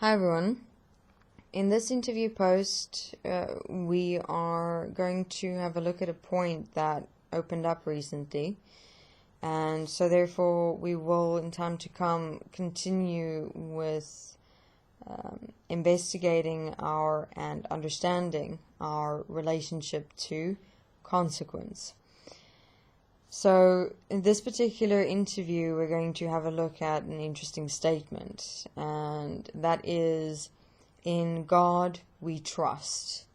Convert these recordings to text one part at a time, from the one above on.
Hi everyone. In this interview post, we are going to have a look at a point that opened up recently, and so therefore we will, in time to come, continue with investigating and understanding our relationship to consequence. So in this particular interview, we're going to have a look at an interesting statement, and that is, "In God we trust."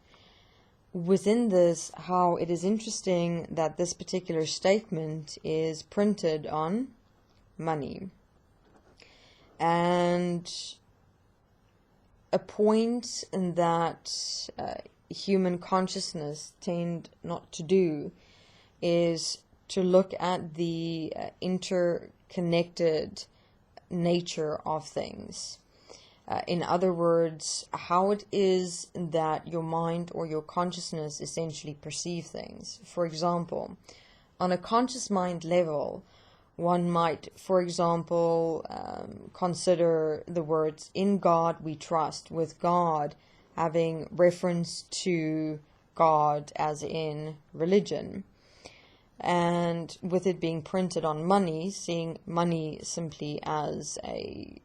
Within this, how it is interesting that this particular statement is printed on money. And a point that human consciousness tend not to do is to look at the interconnected nature of things. In other words, how it is that your mind or your consciousness essentially perceive things. For example, on a conscious mind level, one might, for example, consider the words "in God we trust," with God having reference to God as in religion. And with it being printed on money, seeing money simply as a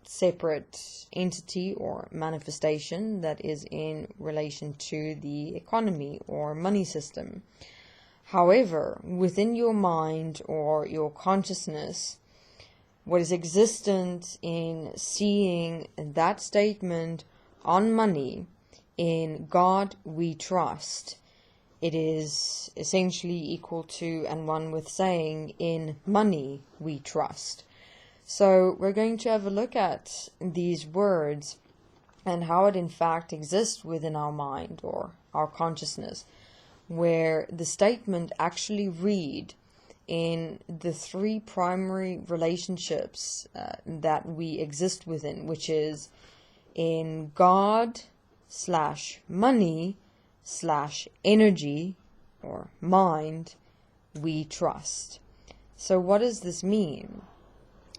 separate entity or manifestation that is in relation to the economy or money system. However, within your mind or your consciousness, what is existent in seeing that statement on money, "in God we trust," it is essentially equal to and one with saying, "in money we trust." So we're going to have a look at these words and how it in fact exists within our mind or our consciousness, where the statement actually read in the three primary relationships that we exist within, which is "in God/money/energy or mind we trust." So what does this mean?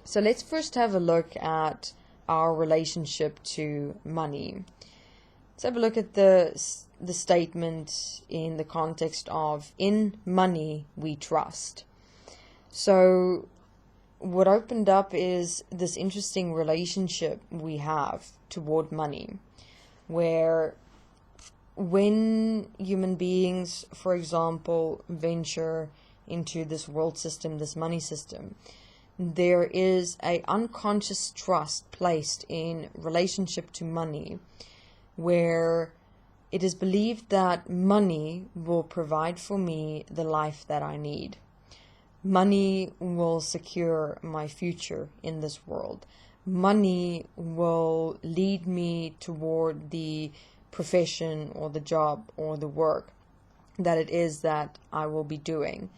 So let's first have a look at our relationship to money. Let's have a look at the statement in the context of "in money we trust." So what opened up is this interesting relationship we have toward money, where when human beings, for example, venture into this world system, this money system, there is an unconscious trust placed in relationship to money, where it is believed that money will provide for me the life that I need. Money will secure my future in this world. Money will lead me toward the profession or the job or the work that it is that I will be doing.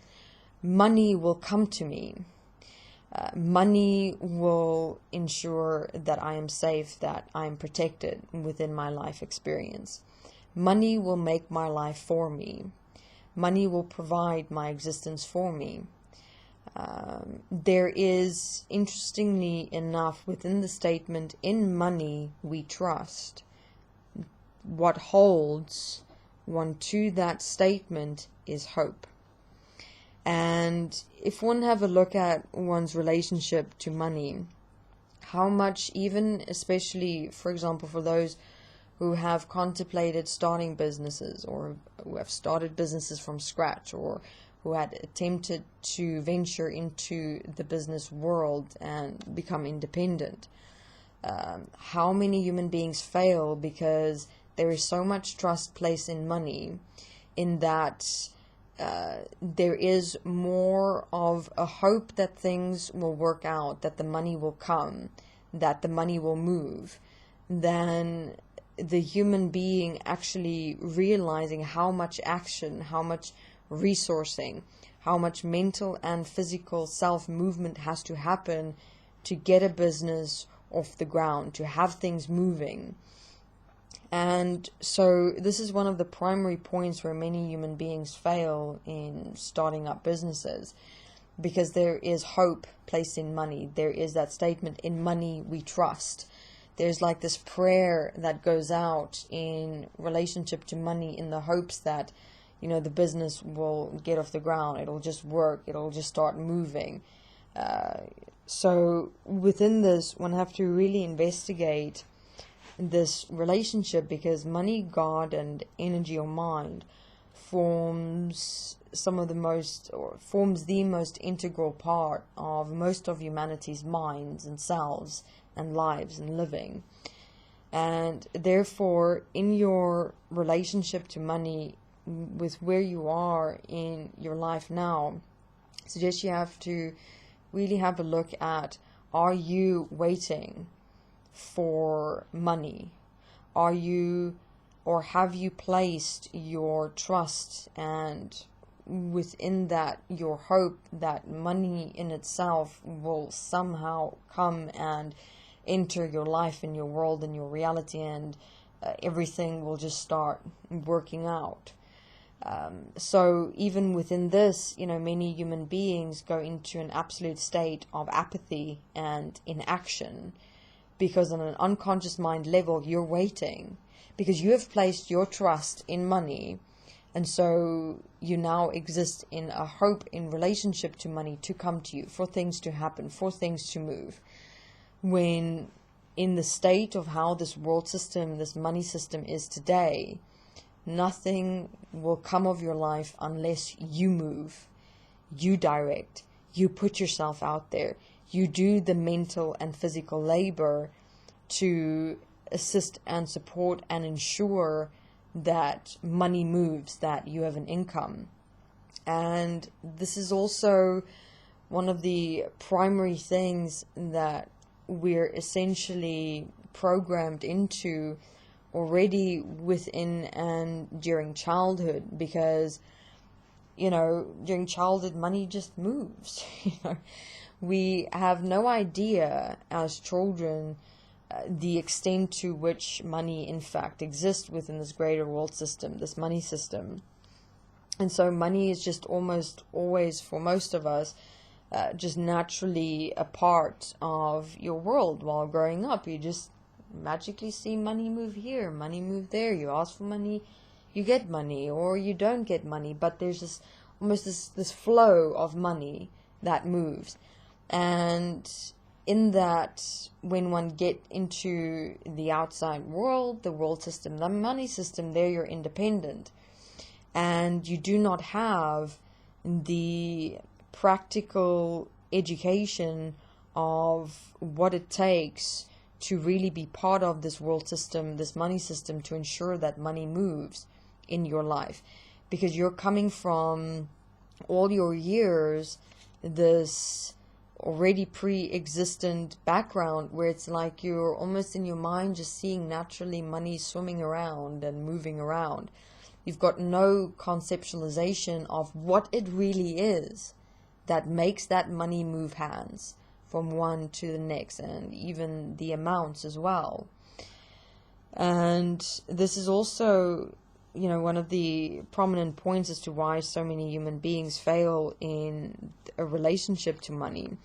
Money will come to me. Money will ensure that I am safe, that I am protected within my life experience. Money will make my life for me. Money will provide my existence for me. There is, interestingly enough, within the statement "in money we trust," what holds one to that statement is hope. And if one have a look at one's relationship to money, how much, even especially, for example, for those who have contemplated starting businesses or who have started businesses from scratch or who had attempted to venture into the business world and become independent, how many human beings fail because there is so much trust placed in money, in that there is more of a hope that things will work out, that the money will come, that the money will move, than the human being actually realizing how much action, how much resourcing, how much mental and physical self-movement has to happen to get a business off the ground, to have things moving. And so this is one of the primary points where many human beings fail in starting up businesses, because there is hope placed in money. There is that statement, "in money we trust." there's like this prayer that goes out in relationship to money in the hopes that, you know, the business will get off the ground. It'll just work. It'll just start moving. So within this, one have to really investigate this relationship, because money, God, and energy or mind forms the most integral part of most of humanity's minds and selves and lives and living. And therefore, in your relationship to money, with where you are in your life now, I suggest you have to really have a look at, are you waiting for money? Are you, or have you placed your trust and within that your hope that money in itself will somehow come and enter your life and your world and your reality, and everything will just start working out? So even within this, you know, many human beings go into an absolute state of apathy and inaction, because on an unconscious mind level, you're waiting because you have placed your trust in money. And so you now exist in a hope in relationship to money to come to you, for things to happen, for things to move. When in the state of how this world system, this money system is today, nothing will come of your life unless you move, you direct, you put yourself out there, you do the mental and physical labor to assist and support and ensure that money moves, that you have an income. And this is also one of the primary things that we're essentially programmed into already within and during childhood, because, you know, during childhood, money just moves. You know, we have no idea as children the extent to which money in fact exists within this greater world system, this money system. And so money is just almost always, for most of us, just naturally a part of your world. While growing up, you just magically see money move here, money move there. You ask for money, you get money, or you don't get money. But there's this almost this flow of money that moves. And in that, when one get into the outside world, the world system, the money system, there you're independent. And you do not have the practical education of what it takes to really be part of this world system, this money system, to ensure that money moves in your life. Because you're coming from all your years, this already pre-existent background where it's like you're almost in your mind just seeing naturally money swimming around and moving around. You've got no conceptualization of what it really is that makes that money move hands from one to the next, and even the amounts as well. And this is also, you know, one of the prominent points as to why so many human beings fail in a relationship to money,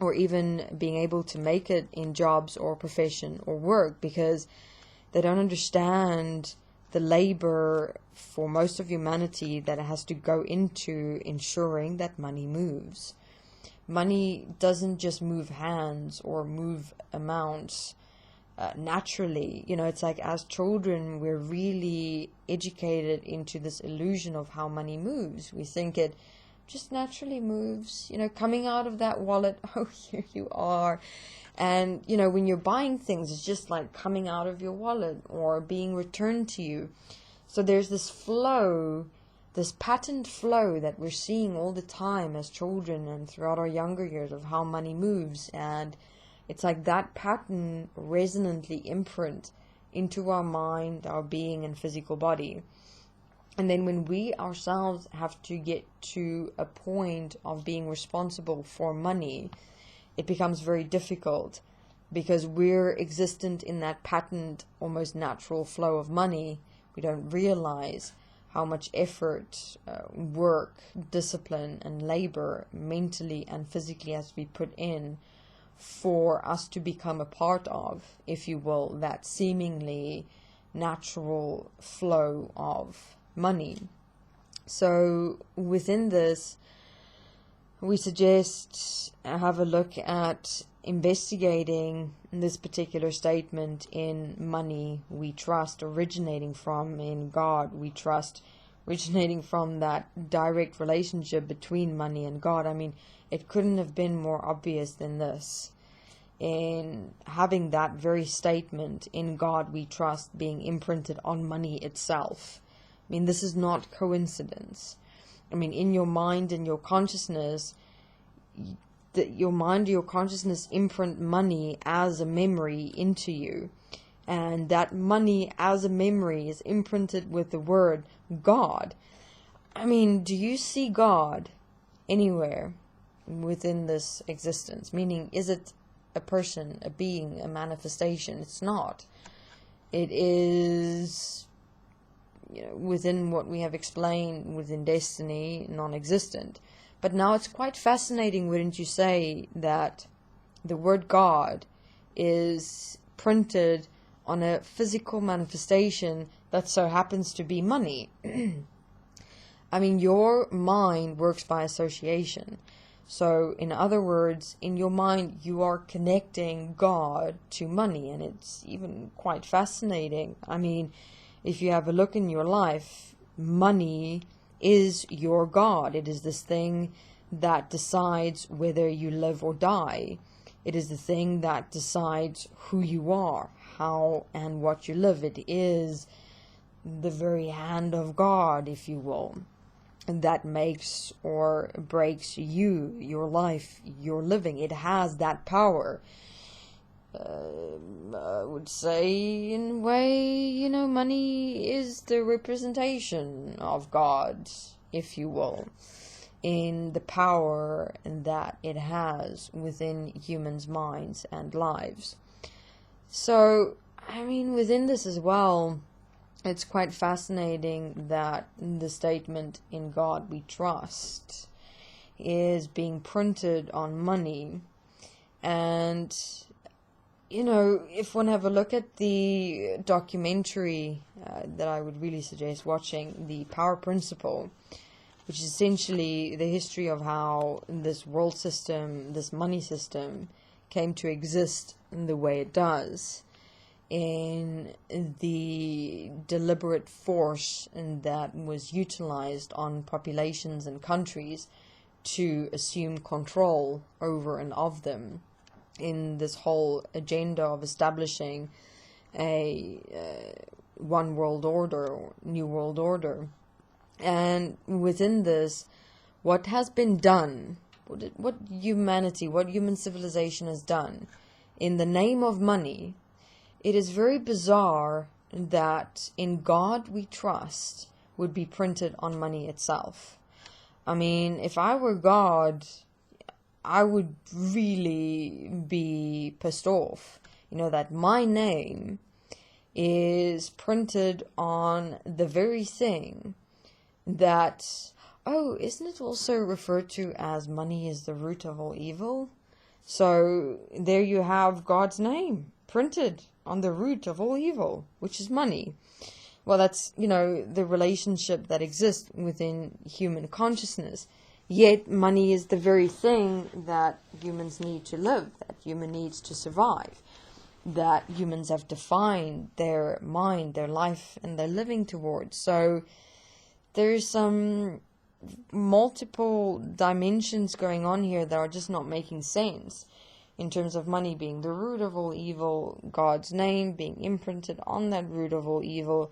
or even being able to make it in jobs or profession or work, because they don't understand the labor for most of humanity that has to go into ensuring that money moves. Money doesn't just move hands or move amounts naturally. You know, it's like as children, we're really educated into this illusion of how money moves. We think it just naturally moves, you know, coming out of that wallet. Oh, here you are. And, you know, when you're buying things, it's just like coming out of your wallet or being returned to you. So there's this flow, this patterned flow that we're seeing all the time as children and throughout our younger years of how money moves. And it's like that pattern resonantly imprint into our mind, our being and physical body. And then when we ourselves have to get to a point of being responsible for money, it becomes very difficult, because we're existent in that patterned, almost natural flow of money. We don't realize how much effort, work, discipline, and labor, mentally and physically, has to be put in for us to become a part of, if you will, that seemingly natural flow of money. So within this, we suggest have a look at investigating this particular statement in money we trust, originating from in God we trust, originating from that direct relationship between money and God. I mean, it couldn't have been more obvious than this. In having that very statement, in God we trust, being imprinted on money itself. I mean, this is not coincidence. I mean, in your mind and your consciousness, your mind, your consciousness imprint money as a memory into you. And that money as a memory is imprinted with the word God. I mean, do you see God anywhere within this existence? Meaning, is it a person, a being, a manifestation? It's not. It is, within what we have explained within Desteni, non-existent. But now it's quite fascinating, wouldn't you say, that the word God is printed on a physical manifestation that so happens to be money. I mean, your mind works by association. So, in other words, in your mind, you are connecting God to money, and it's even quite fascinating. I mean, if you have a look in your life, money is your God. It is this thing that decides whether you live or die. It is the thing that decides who you are, how and what you live. It is the very hand of God, if you will, that makes or breaks you, your life, your living. It has that power. I would say, in a way, money is the representation of God, if you will, in the power that it has within humans' minds and lives. So, I mean, within this as well, it's quite fascinating that the statement, in God we trust, is being printed on money. And, if one have a look at the documentary that I would really suggest watching, The Power Principle, which is essentially the history of how this world system, this money system, came to exist in the way it does, in the deliberate force that was utilized on populations and countries to assume control over and of them, in this whole agenda of establishing a one world order, or new world order. And within this, what has been done, what humanity, what human civilization has done in the name of money, it is very bizarre that in God we trust would be printed on money itself. I mean, if I were God, I would really be pissed off, that my name is printed on the very thing that, isn't it also referred to as money is the root of all evil? So there you have God's name printed on the root of all evil, which is money. Well, that's, the relationship that exists within human consciousness. Yet money is the very thing that humans need to live, that human needs to survive, that humans have defined their mind, their life, and their living towards. So there's some multiple dimensions going on here that are just not making sense, in terms of money being the root of all evil, God's name being imprinted on that root of all evil,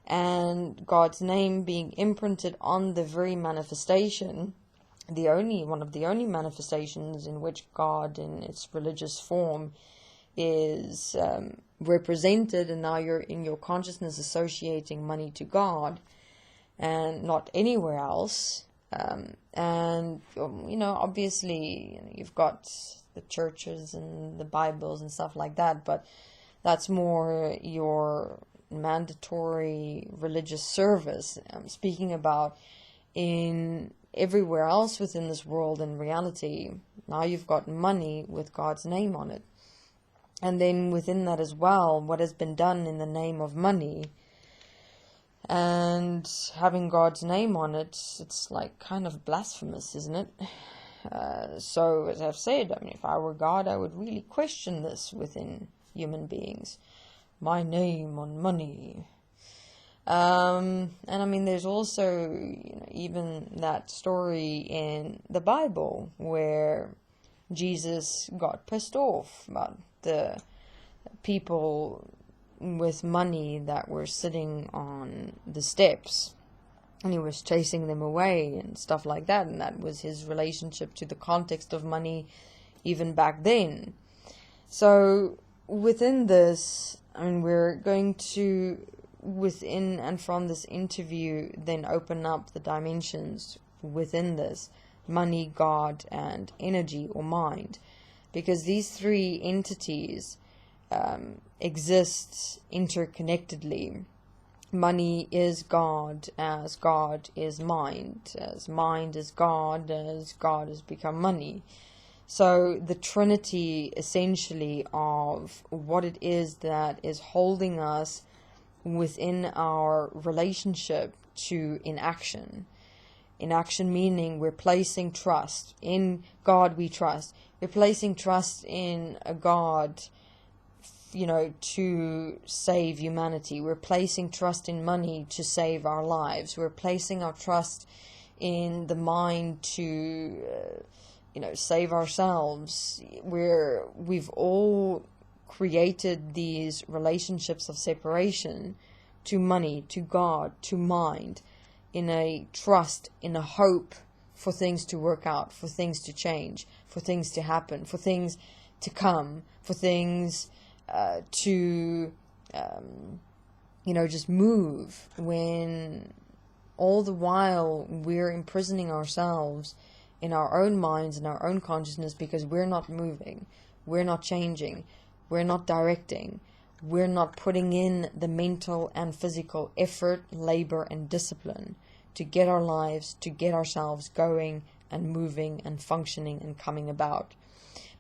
and God's name being imprinted on the very manifestation, one of the only manifestations in which God in its religious form is represented, and now you're in your consciousness associating money to God and not anywhere else. And obviously you've got the churches and the Bibles and stuff like that, but that's more your mandatory religious service. I'm speaking about in everywhere else within this world and reality, Now you've got money with God's name on it. And then within that as well, what has been done in the name of money and having God's name on it, it's like kind of blasphemous, isn't it? So as I've said, I mean, if I were God, I would really question this within human beings. My name on money. And I mean, there's also, even that story in the Bible where Jesus got pissed off about the people with money that were sitting on the steps, and he was chasing them away and stuff like that, and that was his relationship to the context of money even back then. So within this, I mean, we're going to, within and from this interview, then open up the dimensions within this: money, God, and energy or mind, because these three entities exist interconnectedly. Money is God, as God is mind is God, as God has become money. So the Trinity, essentially, of what it is that is holding us within our relationship to inaction. Inaction meaning we're placing trust in God. We trust. We're placing trust in a God, to save humanity. We're placing trust in money to save our lives. We're placing our trust in the mind to, save ourselves. We've all created these relationships of separation to money, to God, to mind, in a trust, in a hope for things to work out, for things to change, for things to happen, for things to come, for things to just move, when all the while we're imprisoning ourselves in our own minds and our own consciousness, because we're not moving, we're not changing, we're not directing, we're not putting in the mental and physical effort, labor, and discipline to get our lives, to get ourselves going and moving and functioning and coming about.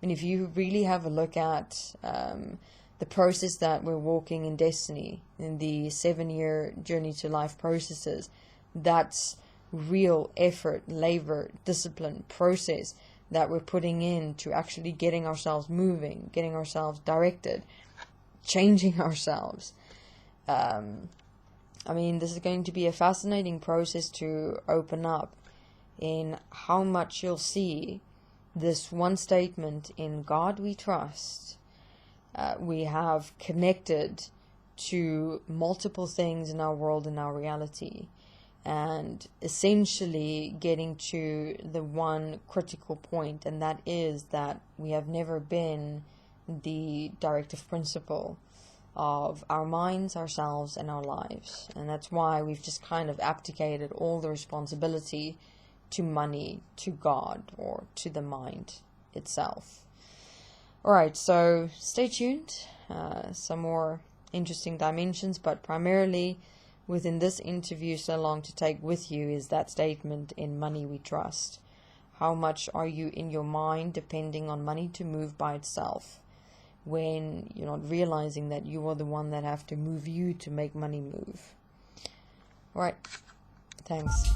And if you really have a look at the process that we're walking in Desteni, in the 7-year journey to life processes, that's real effort, labor, discipline, process that we're putting in to actually getting ourselves moving, getting ourselves directed, changing ourselves. This is going to be a fascinating process to open up, in how much you'll see this one statement: in God we trust. We have connected to multiple things in our world, in our reality, and essentially getting to the one critical point, and that is that we have never been the directive principle of our minds, ourselves, and our lives. And that's why we've just kind of abdicated all the responsibility to money, to God, or to the mind itself. Alright, so stay tuned. Some more interesting dimensions, but primarily within this interview, so long to take with you is that statement: in money we trust. How much are you in your mind depending on money to move by itself, when you're not realizing that you are the one that have to move you to make money move? Alright, thanks.